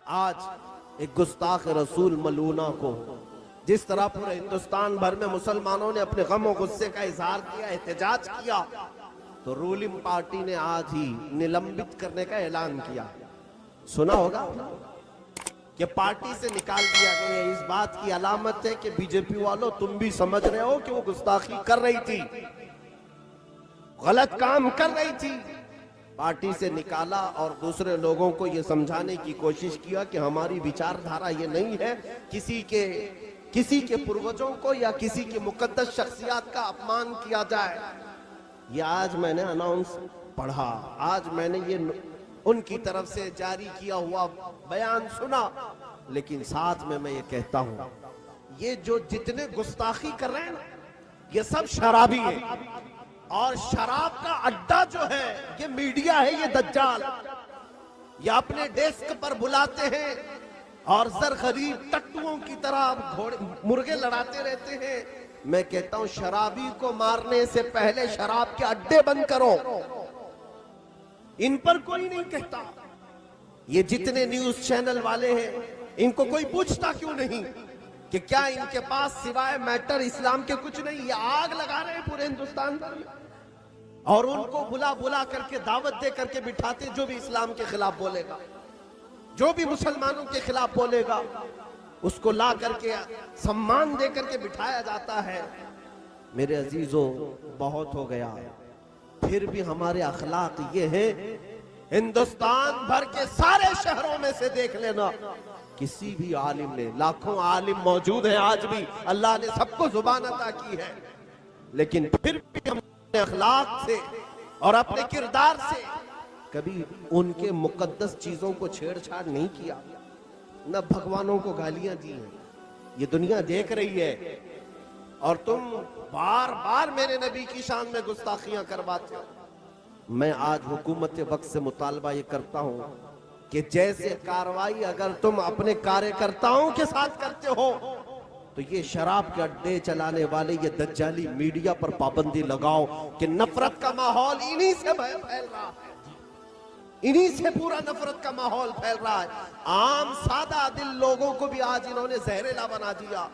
आज एक गुस्ताख रसूल मलूना को जिस तरह पूरे हिंदुस्तान भर में मुसलमानों ने अपने गम और गुस्से का इजहार किया, एहतजाज किया, तो रूलिंग पार्टी ने आज ही निलंबित करने का ऐलान किया। सुना होगा कि पार्टी से निकाल दिया गया है। इस बात की अलामत है कि बीजेपी वालों तुम भी समझ रहे हो कि वो गुस्ताखी कर रही थी, गलत काम कर रही थी। पार्टी से निकाला और दूसरे लोगों को यह समझाने की कोशिश किया कि हमारी विचारधारा ये नहीं है किसी के पूर्वजों को या किसी की मुकद्दस शख्सियत का अपमान किया जाए। ये आज मैंने अनाउंस पढ़ा, आज मैंने ये उनकी तरफ से जारी किया हुआ बयान सुना, लेकिन साथ में मैं ये कहता हूं, ये जो जितने गुस्ताखी कर रहे हैं ना, ये सब शराबी है। और शराब का अड्डा जो है ये मीडिया है, ये दज्जाल। ये अपने डेस्क पर बुलाते हैं और जर गरीब टट्टुओं की तरह घोड़े मुर्गे लड़ाते रहते हैं। मैं कहता हूं शराबी को मारने से पहले शराब के अड्डे बंद करो। इन पर कोई नहीं कहता। ये जितने न्यूज चैनल वाले हैं, इनको कोई पूछता क्यों नहीं कि क्या इनके पास सिवाय मैटर इस्लाम के कुछ नहीं? ये आग लगा रहे हैं पूरे हिंदुस्तान पर और उनको बुला बुला करके दावत दे करके बिठाते। जो भी इस्लाम के खिलाफ बोलेगा, जो भी मुसलमानों के खिलाफ बोलेगा, उसको ला करके सम्मान दे करके बिठाया जाता है। मेरे अजीजों, बहुत हो गया। फिर भी हमारे अखलाक ये है, हिंदुस्तान भर के सारे शहरों में से देख लेना, किसी भी आलिम ने, लाखों आलिम मौजूद हैं आज भी, अल्लाह ने सबको जुबान अता की है, लेकिन फिर भी हम अपने अखलाक से और अपने किरदार से कभी उनके मुकद्दस चीजों को छेड़छाड़ नहीं किया, न भगवानों को गालियां दी हैं। ये दुनिया देख रही है और तुम बार बार मेरे नबी की शान में गुस्ताखियां करवाते हो। मैं आज हुकूमत वक्त से मुतालबा ये करता हूं कि जैसे कार्रवाई अगर तुम अपने कार्यकर्ताओं के साथ करते हो, तो ये शराब के अड्डे चलाने वाले ये दज्जाली मीडिया पर पाबंदी लगाओ कि नफरत का माहौल इन्हीं से फैल रहा है, इन्हीं से पूरा नफरत का माहौल फैल रहा है। आम सादा दिल लोगों को भी आज इन्होंने जहरीला बना दिया।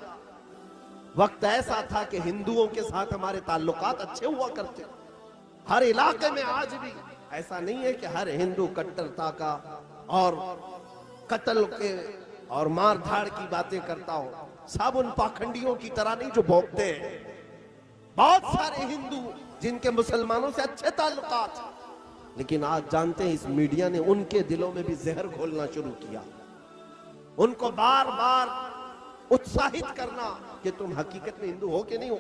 वक्त ऐसा था कि हिंदुओं के साथ हमारे ताल्लुकात अच्छे हुआ करते, हर इलाके में। आज भी ऐसा नहीं है कि हर हिंदू कट्टरता का और कत्ल के और मार धाड़ की बातें करता हो। सब उन पाखंडियों की तरह नहीं जो भोंकते हैं। बहुत सारे हिंदू जिनके मुसलमानों से अच्छे ताल्लुकात, लेकिन आज जानते हैं इस मीडिया ने उनके दिलों में भी जहर घोलना शुरू किया, उनको बार बार उत्साहित करना कि तुम हकीकत में हिंदू हो कि नहीं हो।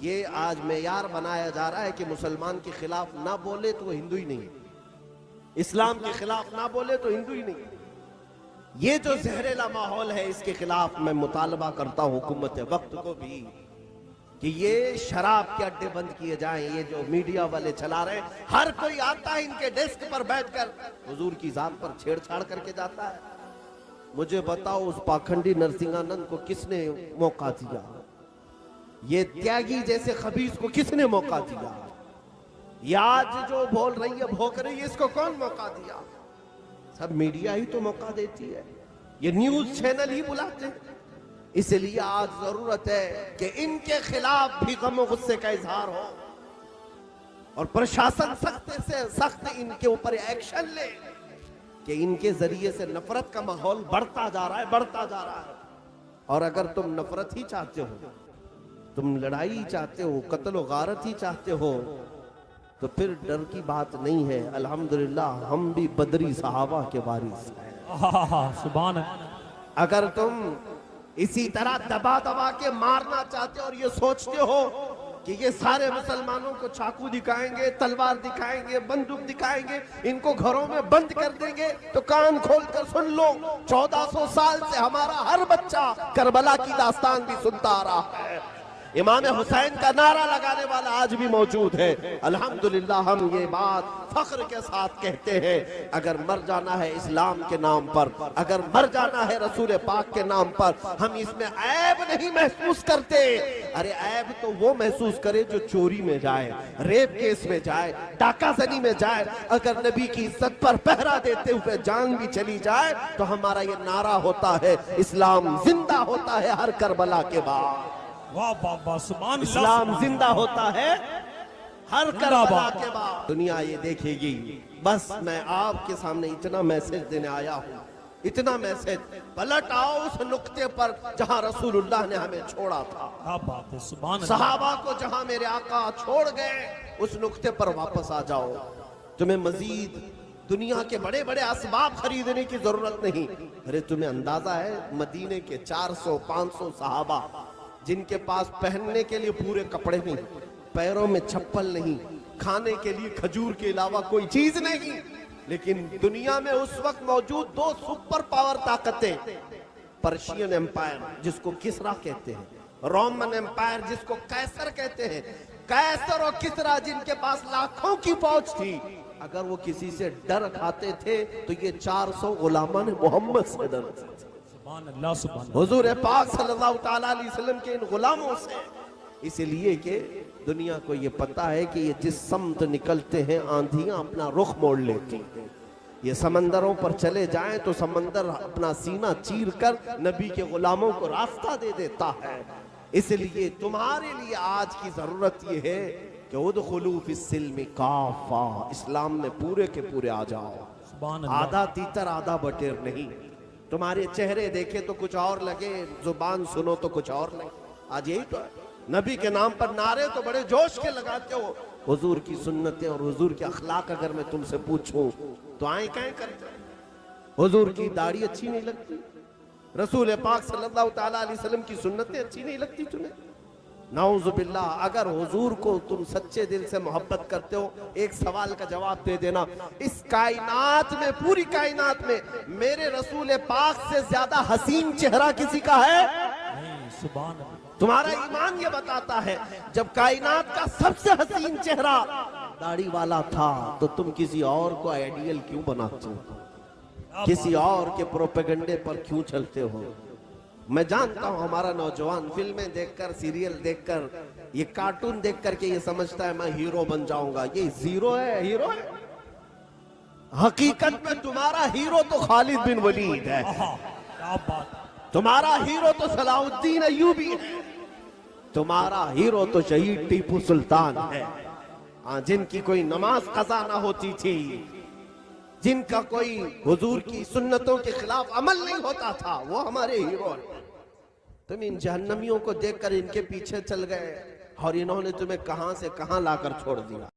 ये आज मेयार बनाया जा रहा है कि मुसलमान के खिलाफ ना बोले तो वो हिंदू ही नहीं, इस्लाम के खिलाफ ना बोले तो हिंदू ही नहीं। ये जो जहरीला माहौल है, इसके खिलाफ मैं मुतालबा करता हूं हुकूमत वक्त को भी कि ये शराब के अड्डे बंद किए जाएं। ये जो मीडिया वाले चला रहे हैं, हर कोई आता है इनके डेस्क पर बैठकर हुजूर की जात पर छेड़छाड़ करके जाता है। मुझे बताओ उस पाखंडी नरसिंहानंद को किसने मौका दिया? ये त्यागी जैसे खबीस को किसने मौका दिया? ये आज जो बोल रही है, भोंक रही है, इसको कौन मौका दिया? सब मीडिया ही तो मौका देती है, ये न्यूज चैनल ही बुलाते हैं। इसलिए आज जरूरत है कि इनके खिलाफ भी गम और गुस्से का इजहार हो और प्रशासन सख्त से सख्त इनके ऊपर एक्शन ले कि इनके जरिए से नफरत का माहौल बढ़ता जा रहा है, बढ़ता जा रहा है। और अगर तुम नफरत ही चाहते हो, तुम लड़ाई चाहते हो, कत्ल और गारत ही चाहते हो, तो फिर डर की बात नहीं है। अल्हम्दुलिल्लाह हम भी बदरी सहाबा के वारिस हैं। सुभान है। अगर तुम इसी तरह दबा दबा के मारना चाहते हो और ये सोचते हो कि ये सारे मुसलमानों को चाकू दिखाएंगे, तलवार दिखाएंगे, बंदूक दिखाएंगे, इनको घरों में बंद कर देंगे, तो कान खोल कर सुन लो, 1400 साल से हमारा हर बच्चा करबला की दास्तान भी सुनता आ रहा है। इमाम हुसैन का नारा लगाने वाला आज भी मौजूद है। अल्हम्दुलिल्लाह हम ये बात फख्र के साथ कहते हैं, अगर मर जाना है इस्लाम के नाम पर, अगर मर जाना है रसूल पाक के नाम पर, हम इसमें ऐब नहीं महसूस करते। अरे ऐब तो वो महसूस करे जो चोरी में जाए, रेप केस में जाए, डाकाजनी में जाए। अगर नबी की इज्जत पर पहरा देते हुए जान भी चली जाए तो हमारा ये नारा होता है, इस्लाम जिंदा होता है हर करबला के बाद। वाह वाह वाह, सुभान अल्लाह। इस्लाम जिंदा होता है हर करबला के बाद। दुनिया ये देखेगी। बस मैं आपके सामने इतना मैसेज देने आया हूँ, इतना मैसेज। पलट आओ उस नुक्ते पर जहाँ रसूलुल्लाह ने हमें छोड़ा था। क्या बात है, सुभान अल्लाह। सहाबा को जहाँ मेरे आका छोड़ गए उस नुक्ते पर वापस आ जाओ। तुम्हें मजीद दुनिया के बड़े बड़े असबाब खरीदने की जरूरत नहीं। अरे तुम्हें अंदाजा है मदीने के 400-500 सहाबा जिनके पास पहनने के लिए पूरे कपड़े नहीं, पैरों में चप्पल नहीं, खाने के लिए खजूर के अलावा कोई चीज नहीं, लेकिन दुनिया में उस वक्त मौजूद 2 सुपर पावर ताकतें, पर्शियन एम्पायर जिसको किसरा कहते हैं, रोमन एम्पायर जिसको कैसर कहते हैं। कैसर और किसरा जिनके पास लाखों की फौज थी, अगर वो किसी से डर खाते थे तो ये 400 गुलामा ने मोहम्मद से डर। हुजूर पाक सल्लल्लाहु ताला अलैहि वसल्लम के इन गुलामों से, इसलिए कि दुनिया को ये पता है कि ये जिस समत निकलते हैं आंधियां अपना रुख मोड़ लेती हैं। ये समंदरों पर चले जाएं तो समंदर अपना सीना चीर कर नबी के गुलामों को रास्ता दे देता है। इसलिए तुम्हारे लिए आज की जरूरत ये है कि उदखुलू फिस्सिल्म काफा, इस्लाम में पूरे के पूरे आ जाओ। आधा तीतर आधा बटेर नहीं। तुम्हारे चेहरे देखे तो कुछ और लगे, जुबान सुनो तो कुछ और लगे। आज यही तो है। नबी के नाम पर नारे तो बड़े जोश के लगाते हो, हुजूर की सुन्नतें और हुजूर के अखलाक अगर मैं तुमसे पूछूं तो आए कहीं करते। हुजूर की दाढ़ी अच्छी नहीं लगती, रसूल पाक सल्लल्लाहु ताला अलैहि वसल्लम की सुन्नतें अच्छी नहीं लगती तुम्हें? नाउज़ुबिल्लाह। अगर हुजूर को तुम सच्चे दिल से मोहब्बत करते हो, एक सवाल का जवाब दे देना, इस कायनात में, पूरी कायनात में मेरे रसूल पाक से ज्यादा हसीन चेहरा किसी का है? नहीं, सुभान अल्लाह। तुम्हारा ईमान ये बताता है जब कायनात का सबसे हसीन चेहरा दाढ़ी वाला था तो तुम किसी और को आइडियल क्यों बनाते हो? किसी और के प्रोपेगेंडे पर क्यों चलते हो? मैं जानता हूं हमारा नौजवान फिल्में देखकर, सीरियल देखकर, ये कार्टून देख करके ये समझता है मैं हीरो बन जाऊंगा। ये जीरो है, हीरो है। हकीकत में तुम्हारा हीरो तो खालिद बिन वलीद है, क्या बात। तुम्हारा हीरो तो सलाहुद्दीन अय्यूबी है, तुम्हारा हीरो तो शहीद टीपू सुल्तान है, जिनकी कोई नमाज कज़ा ना होती थी, जिनका कोई हुजूर की सुन्नतों के खिलाफ अमल नहीं होता था, वो हमारे हीरो हैं। तुम इन जहन्नमियों को देखकर इनके पीछे चल गए और इन्होंने तुम्हें कहां से कहां लाकर छोड़ दिया।